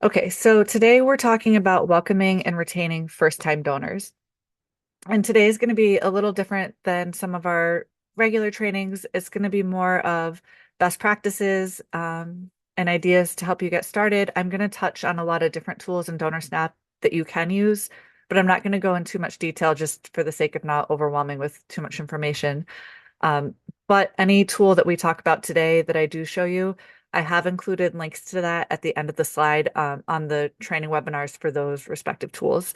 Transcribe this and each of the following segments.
Okay, so today we're talking about welcoming and retaining first-time donors. And today is going to be a little different than some of our regular trainings. It's going to be more of best practices and ideas to help you get started. I'm going to touch on a lot of different tools in DonorSnap that you can use, but I'm not going to go in too much detail just for the sake of not overwhelming with too much information. Um, but any tool that we talk about today that I do show you, I have included links to that at the end of the slide on the training webinars for those respective tools.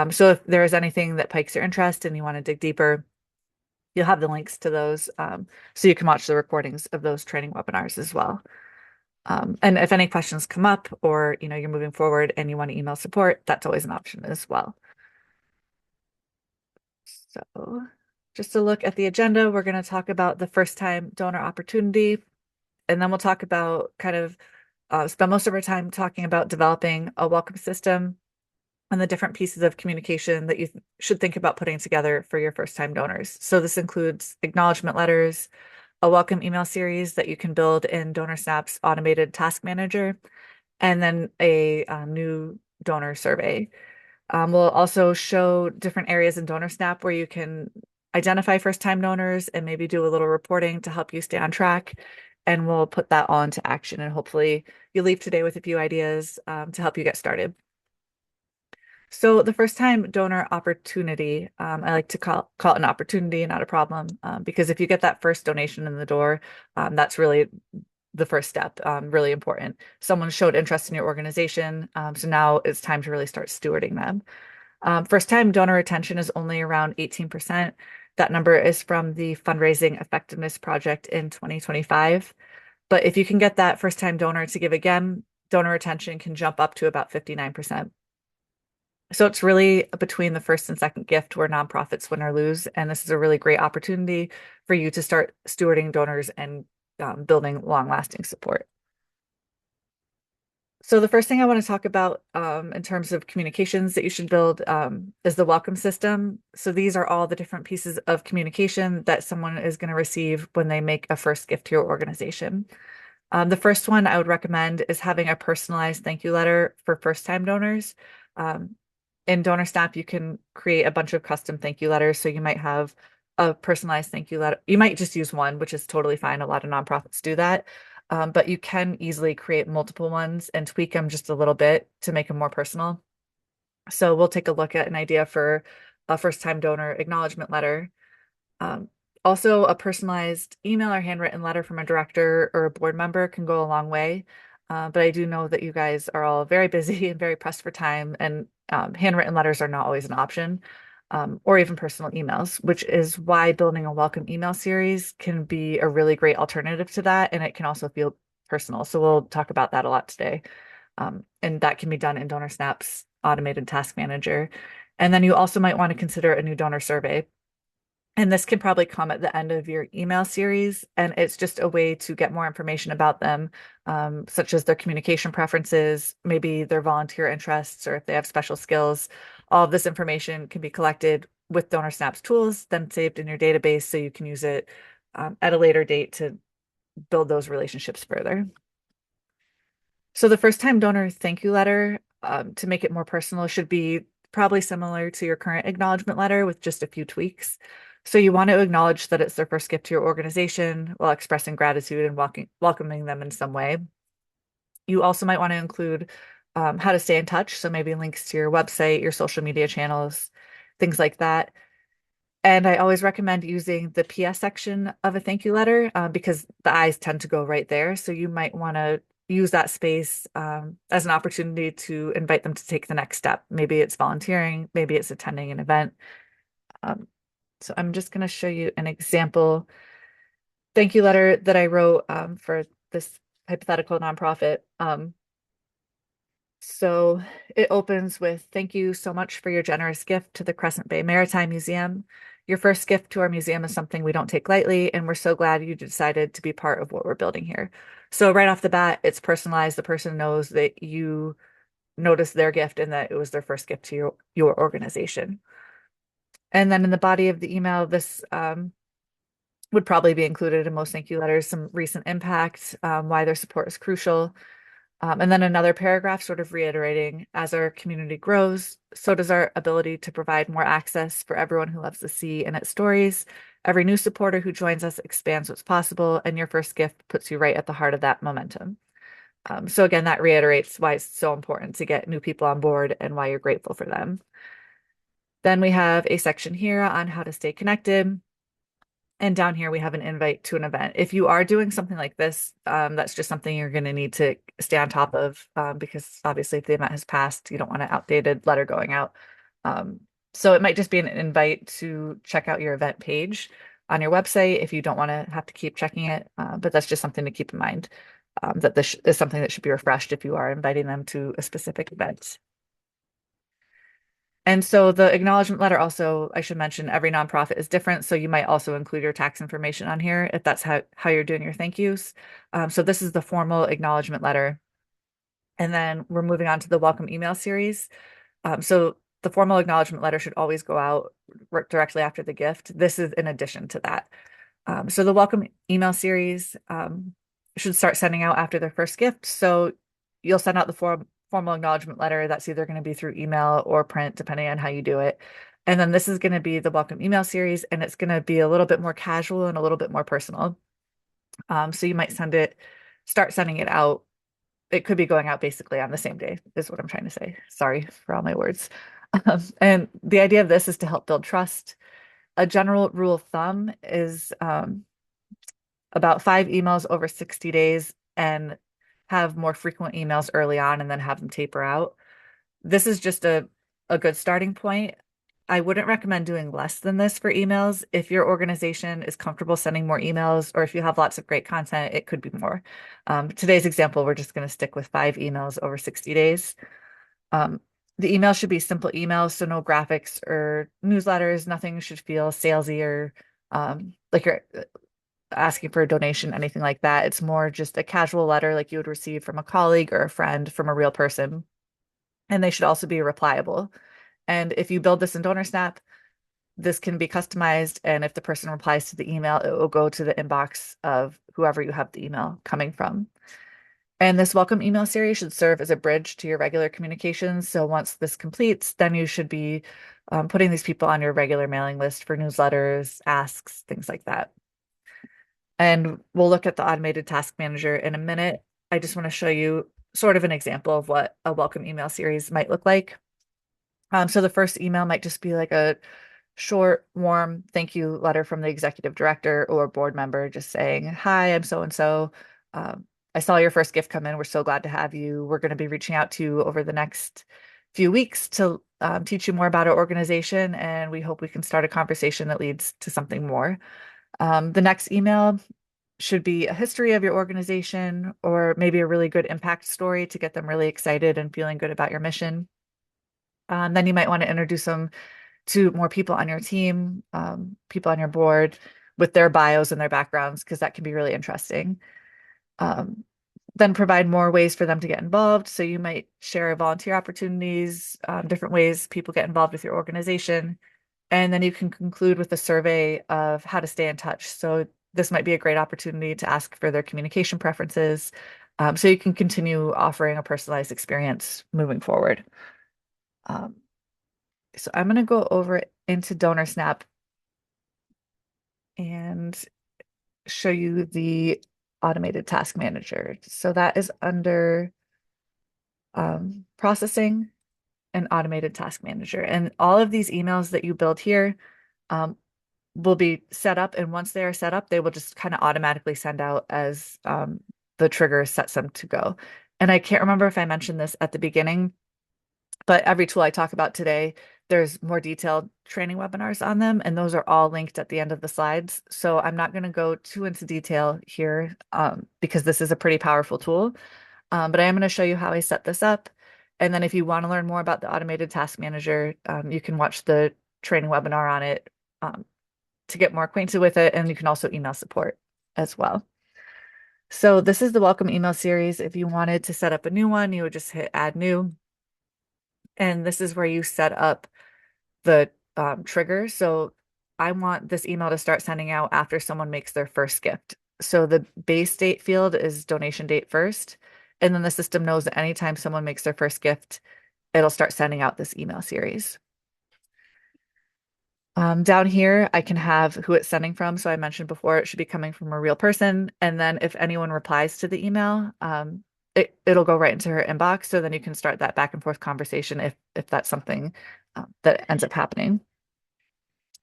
So if there is anything that piques your interest and you want to dig deeper, you'll have the links to those so you can watch the recordings of those training webinars as well. And if any questions come up or you're moving forward and you want to email support, that's always an option as well. So just to look at the agenda, we're going to talk about the first time donor opportunity, and then we'll talk about spend most of our time talking about developing a welcome system and the different pieces of communication that you should think about putting together for your first time donors. So this includes acknowledgement letters, a welcome email series that you can build in DonorSnap's automated task manager, and then a new donor survey. We'll also show different areas in DonorSnap where you can identify first-time donors and maybe do a little reporting to help you stay on track. And we'll put that all into action. And hopefully you leave today with a few ideas to help you get started. So the first time donor opportunity, I like to call it an opportunity, not a problem, because if you get that first donation in the door, that's really the first step, really important. Someone showed interest in your organization, so now it's time to really start stewarding them. First time donor retention is only around 18%. That number is from the Fundraising Effectiveness Project in 2025. But if you can get that first time donor to give again, donor retention can jump up to about 59%. So it's really between the first and second gift where nonprofits win or lose. And this is a really great opportunity for you to start stewarding donors and building long-lasting support. So the first thing I want to talk about in terms of communications that you should build is the welcome system. So these are all the different pieces of communication that someone is going to receive when they make a first gift to your organization. The first one I would recommend is having a personalized thank you letter for first-time donors. Um, in DonorSnap, you can create a bunch of custom thank you letters. So you might have a personalized thank you letter. You might just use one, which is totally fine. A lot of nonprofits do that. But you can easily create multiple ones and tweak them just a little bit to make them more personal. So we'll take a look at an idea for a first-time donor acknowledgement letter. Um, Also, a personalized email or handwritten letter from a director or a board member can go a long way. But I do know that you guys are all very busy and very pressed for time, and handwritten letters are not always an option, or even personal emails, which is why building a welcome email series can be a really great alternative to that. And it can also feel personal. So we'll talk about that a lot today. And that can be done in DonorSnap's automated task manager. And then you also might want to consider a new donor survey. And this can probably come at the end of your email series. And it's just a way to get more information about them, such as their communication preferences, maybe their volunteer interests, or if they have special skills. All of this information can be collected with DonorSnap's tools, then saved in your database so you can use it at a later date to build those relationships further. So the first time donor thank you letter, to make it more personal, should be probably similar to your current acknowledgement letter with just a few tweaks. So you want to acknowledge that it's their first gift to your organization while expressing gratitude and welcoming them in some way. You also might want to include how to stay in touch. So maybe links to your website, your social media channels, things like that. And I always recommend using the PS section of a thank you letter because the eyes tend to go right there. So you might want to use that space as an opportunity to invite them to take the next step. Maybe it's volunteering, maybe it's attending an event. Um, so I'm just going to show you an example thank you letter that I wrote for this hypothetical nonprofit. So it opens with, thank you so much for your generous gift to the Crescent Bay Maritime Museum. Your first gift to our museum is something we don't take lightly, and we're so glad you decided to be part of what we're building here. So right off the bat, it's personalized. The person knows that you noticed their gift and that it was their first gift to your organization. And then in the body of the email, this would probably be included in most thank you letters, some recent impact, why their support is crucial. And then another paragraph sort of reiterating, as our community grows, so does our ability to provide more access for everyone who loves the sea and its stories. Every new supporter who joins us expands what's possible, and your first gift puts you right at the heart of that momentum. So again, that reiterates why it's so important to get new people on board and why you're grateful for them. Then we have a section here on how to stay connected. And down here, we have an invite to an event. If you are doing something like this, that's just something you're going to need to stay on top of, because obviously if the event has passed, you don't want an outdated letter going out. Um, so it might just be an invite to check out your event page on your website if you don't want to have to keep checking it. But that's just something to keep in mind, that this is something that should be refreshed if you are inviting them to a specific event. And so the acknowledgement letter also, I should mention, every nonprofit is different. So you might also include your tax information on here if that's how you're doing your thank yous. So this is the formal acknowledgement letter. And then we're moving on to the welcome email series. So the formal acknowledgement letter should always go out directly after the gift. This is in addition to that. So the welcome email series should start sending out after their first gift. So you'll send out the formal acknowledgement letter. That's either going to be through email or print, depending on how you do it. And then this is going to be the welcome email series, and it's going to be a little bit more casual and a little bit more personal. So you might start sending it out. It could be going out basically on the same day, is what I'm trying to say. Sorry for all my words. And the idea of this is to help build trust. A general rule of thumb is about 5 emails over 60 days and have more frequent emails early on and then have them taper out. This is just a good starting point. I wouldn't recommend doing less than this for emails. If your organization is comfortable sending more emails, or if you have lots of great content, it could be more. Today's example, we're just going to stick with 5 emails over 60 days. The email should be simple emails, so no graphics or newsletters. Nothing should feel salesy or like you're asking for a donation, anything like that. It's more just a casual letter like you would receive from a colleague or a friend from a real person. And they should also be replyable. And if you build this in DonorSnap, this can be customized. And if the person replies to the email, it will go to the inbox of whoever you have the email coming from. And this welcome email series should serve as a bridge to your regular communications. So once this completes, then you should be putting these people on your regular mailing list for newsletters, asks, things like that. And we'll look at the automated task manager in a minute. I just want to show you sort of an example of what a welcome email series might look like. So the first email might just be like a short, warm thank you letter from the executive director or board member just saying, hi, I'm so-and-so. I saw your first gift come in. We're so glad to have you. We're going to be reaching out to you over the next few weeks to teach you more about our organization, and we hope we can start a conversation that leads to something more. The next email should be a history of your organization or maybe a really good impact story to get them really excited and feeling good about your mission. Then you might want to introduce them to more people on your team, people on your board with their bios and their backgrounds, because that can be really interesting. Then provide more ways for them to get involved. So you might share volunteer opportunities, different ways people get involved with your organization. And then you can conclude with a survey of how to stay in touch. So this might be a great opportunity to ask for their communication preferences, so you can continue offering a personalized experience moving forward. So I'm going to go over into DonorSnap and show you the automated task manager. So that is under processing and automated task manager. And all of these emails that you build here will be set up. And once they are set up, they will just kind of automatically send out as the trigger sets them to go. And I can't remember if I mentioned this at the beginning, but every tool I talk about today, there's more detailed training webinars on them, and those are all linked at the end of the slides. So I'm not going to go too into detail here because this is a pretty powerful tool, but I am going to show you how I set this up. And then if you want to learn more about the automated task manager, you can watch the training webinar on it to get more acquainted with it, and you can also email support as well. So this is the welcome email series. If you wanted to set up a new one, you would just hit add new. And this is where you set up the trigger. So I want this email to start sending out after someone makes their first gift. So the base date field is donation date first. And then the system knows that anytime someone makes their first gift, it'll start sending out this email series. Down here, I can have who it's sending from. So I mentioned before, it should be coming from a real person. And then if anyone replies to the email, it'll go right into her inbox. So then you can start that back and forth conversation if that's something that ends up happening.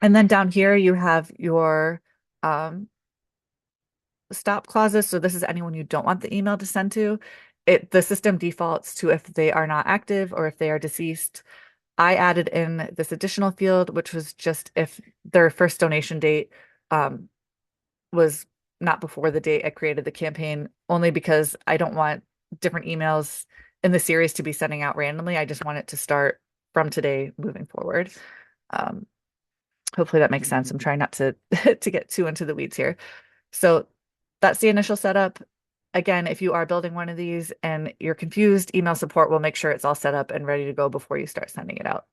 And then down here, you have your um, stop clauses. So this is anyone you don't want the email to send to. The system defaults to if they are not active or if they are deceased. I added in this additional field, which was just if their first donation date was not before the date I created the campaign, only because I don't want different emails in the series to be sending out randomly. I just want it to start from today moving forward. Um, Hopefully that makes sense. I'm trying not to to get too into the weeds here. So that's the initial setup. Again, if you are building one of these and you're confused, email support will make sure it's all set up and ready to go before you start sending it out.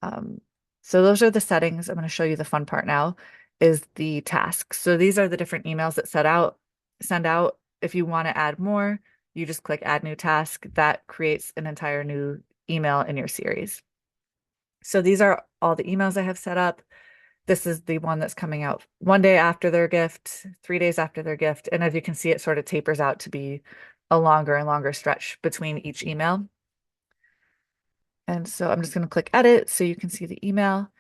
Um, so those are the settings. I'm going to show you the fun part now is the tasks. So these are the different emails that send out. If you want to add more, you just click add new task. That creates an entire new email in your series. So these are all the emails I have set up. This is the one that's coming out 1 day after their gift, 3 days after their gift. And as you can see, it sort of tapers out to be a longer and longer stretch between each email. And so I'm just going to click edit so you can see the email.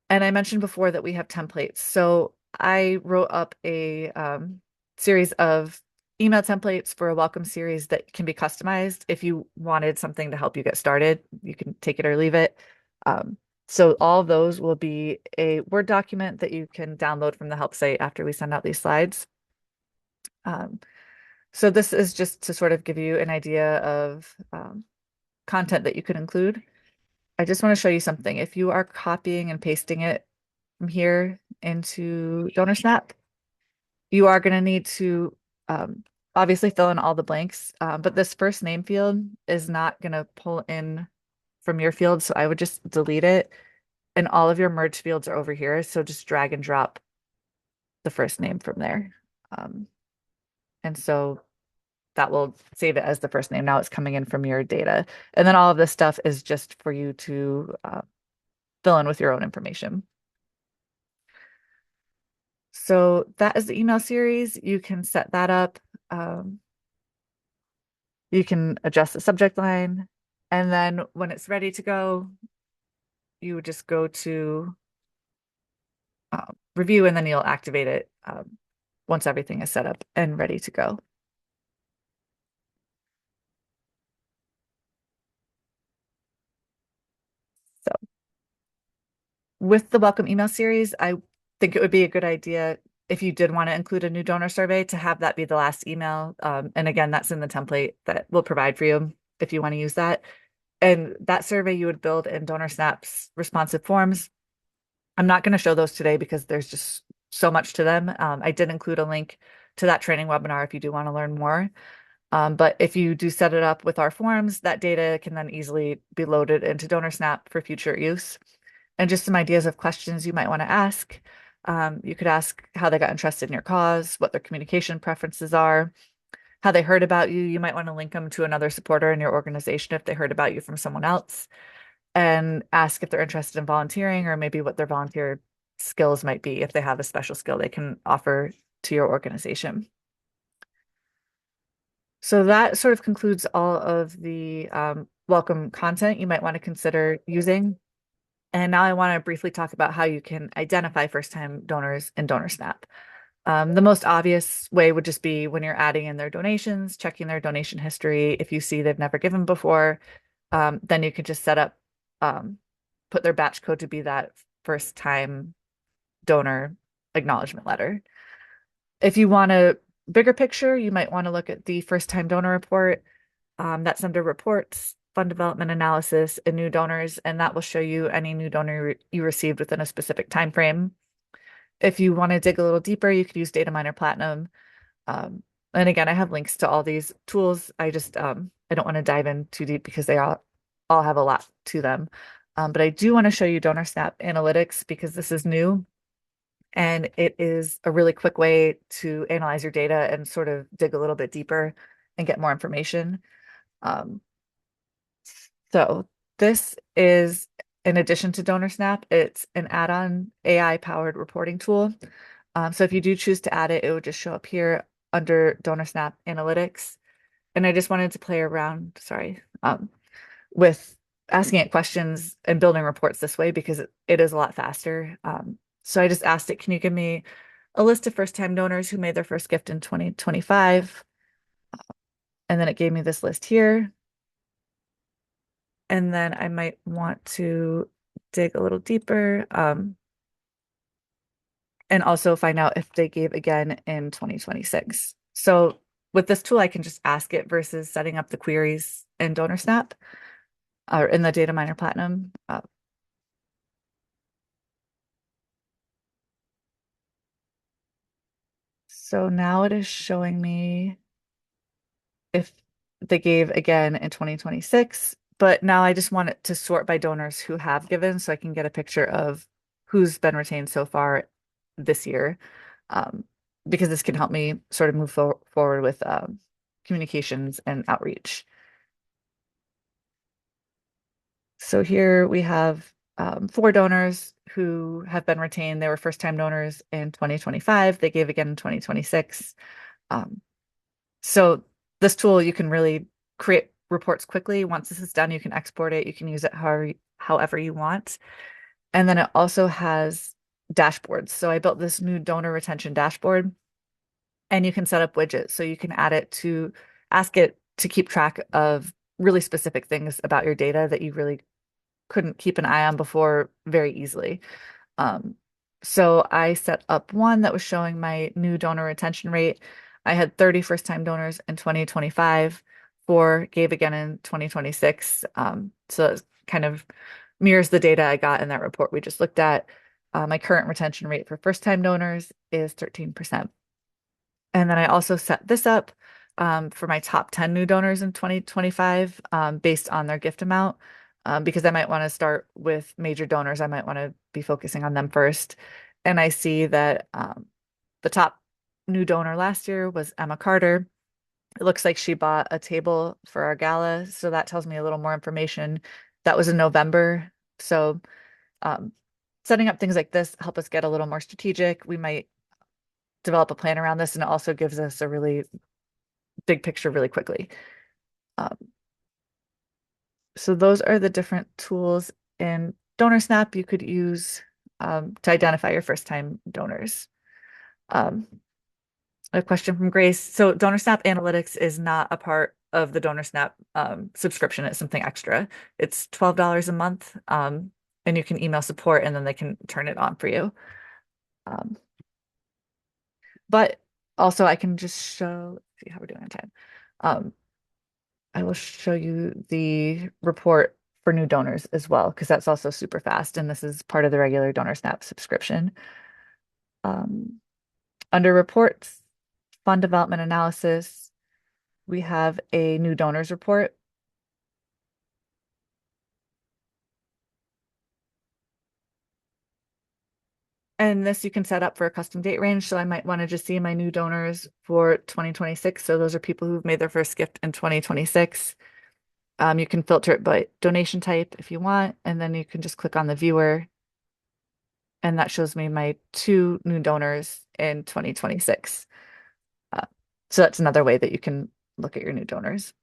And I mentioned before that we have templates. So I wrote up a series of email templates for a welcome series that can be customized. If you wanted something to help you get started, you can take it or leave it. So all of those will be a Word document that you can download from the help site after we send out these slides. So this is just to sort of give you an idea of content that you could include. I just want to show you something. If you are copying and pasting it from here into DonorSnap, you are going to need to obviously fill in all the blanks, but this first name field is not going to pull in from your field, so I would just delete it. And all of your merge fields are over here, so just drag and drop the first name from there. And so that will save it as the first name. Now it's coming in from your data. And then all of this stuff is just for you to fill in with your own information. So that is the email series. You can set that up. You can adjust the subject line. And then when it's ready to go, you would just go to review and then you'll activate it once everything is set up and ready to go. So with the welcome email series, I think it would be a good idea if you did want to include a new donor survey to have that be the last email. And again, that's in the template that we'll provide for you if you want to use that. And that survey you would build in DonorSnap's responsive forms. I'm not going to show those today because there's just so much to them. I did include a link to that training webinar if you do want to learn more. But if you do set it up with our forms, that data can then easily be loaded into DonorSnap for future use. And just some ideas of questions you might want to ask. You could ask how they got interested in your cause, what their communication preferences are, how they heard about you. You might want to link them to another supporter in your organization if they heard about you from someone else, and ask if they're interested in volunteering or maybe what their volunteer skills might be if they have a special skill they can offer to your organization. So that sort of concludes all of the welcome content you might want to consider using. And now I want to briefly talk about how you can identify first-time donors in DonorSnap. The most obvious way would just be when you're adding in their donations, checking their donation history. If you see they've never given before, then you could just set up, put their batch code to be that first-time donor acknowledgement letter. If you want a bigger picture, you might want to look at the first-time donor report. That's under reports, fund development analysis, and new donors, and that will show you any new donor you received within a specific time frame. If you want to dig a little deeper, you could use Data Miner Platinum. And again, I have links to all these tools. I don't want to dive in too deep because they all have a lot to them. But I do want to show you DonorSnap Analytics because this is new. And it is a really quick way to analyze your data and sort of dig a little bit deeper and get more information. Um, so this is, in addition to DonorSnap, it's an add-on AI powered reporting tool. So if you do choose to add it, it would just show up here under DonorSnap Analytics. And I just wanted to play around, sorry, with asking it questions and building reports this way because it is a lot faster. So I just asked it, can you give me a list of first-time donors who made their first gift in 2025? And then it gave me this list here. And then I might want to dig a little deeper, and also find out if they gave again in 2026. So with this tool, I can just ask it versus setting up the queries in DonorSnap or in the Data Miner Platinum. So now it is showing me if they gave again in 2026, but now I just want it to sort by donors who have given so I can get a picture of who's been retained so far this year. Um, because this can help me sort of move forward with communications and outreach. So here we have 4 donors who have been retained. They were first-time donors in 2025. They gave again in 2026. Um, so this tool, you can really create reports quickly. Once this is done, you can export it. You can use it however you want. And then it also has dashboards. So I built this new donor retention dashboard, and you can set up widgets. So you can add it to ask it to keep track of really specific things about your data that you really couldn't keep an eye on before very easily. Um, so I set up one that was showing my new donor retention rate. I had 30 first-time donors in 2025, 4 gave again in 2026. So it kind of mirrors the data I got in that report we just looked at. My current retention rate for first-time donors is 13%. And then I also set this up for my top 10 new donors in 2025 based on their gift amount. Because I might want to start with major donors. I might want to be focusing on them first. And I see that the top new donor last year was Emma Carter. It looks like she bought a table for our gala. So that tells me a little more information. That was in November. So um, setting up things like this help us get a little more strategic. We might develop a plan around this, and it also gives us a really big picture really quickly. Um, so those are the different tools in DonorSnap you could use to identify your first-time donors. Um, a question from Grace. So DonorSnap Analytics is not a part of the DonorSnap subscription. It's something extra. It's $12 a month, and you can email support, and then they can turn it on for you. Um, but also, I can just show, let's see how we're doing on time. I will show you the report for new donors as well, because that's also super fast. And this is part of the regular DonorSnap subscription. Um, Under reports, fund development analysis, we have a new donors report. And this you can set up for a custom date range. So I might want to just see my new donors for 2026. So those are people who've made their first gift in 2026. You can filter it by donation type if you want, and then you can just click on the viewer, and that shows me my 2 new donors in 2026. Uh, so that's another way that you can look at your new donors.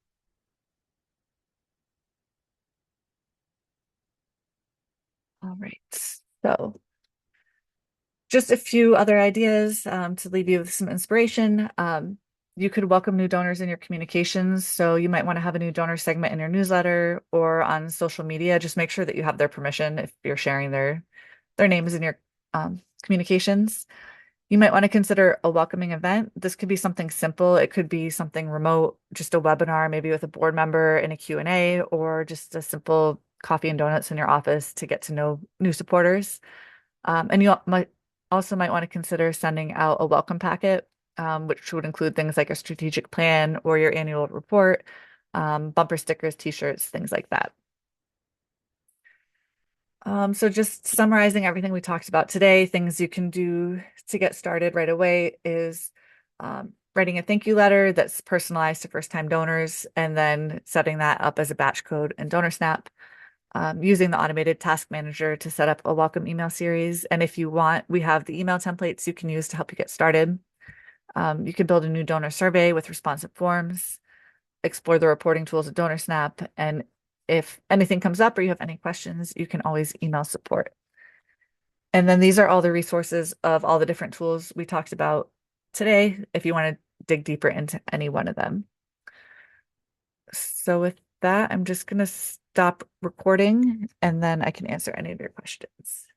All right, so just a few other ideas to leave you with some inspiration. You could welcome new donors in your communications. So you might want to have a new donor segment in your newsletter or on social media. Just make sure that you have their permission if you're sharing their names in your communications. You might want to consider a welcoming event. This could be something simple. It could be something remote, just a webinar, maybe with a board member in a Q&A, or just a simple coffee and donuts in your office to get to know new supporters. And you might also might want to consider sending out a welcome packet, which would include things like a strategic plan or your annual report, bumper stickers, t-shirts, things like that. So just summarizing everything we talked about today, things you can do to get started right away is writing a thank you letter that's personalized to first-time donors, and then setting that up as a batch code in DonorSnap, using the automated task manager to set up a welcome email series. And if you want, we have the email templates you can use to help you get started. You can build a new donor survey with responsive forms, explore the reporting tools of DonorSnap, and if anything comes up or you have any questions, you can always email support. And then these are all the resources of all the different tools we talked about today, if you want to dig deeper into any one of them. So with that, I'm just going to stop recording and then I can answer any of your questions.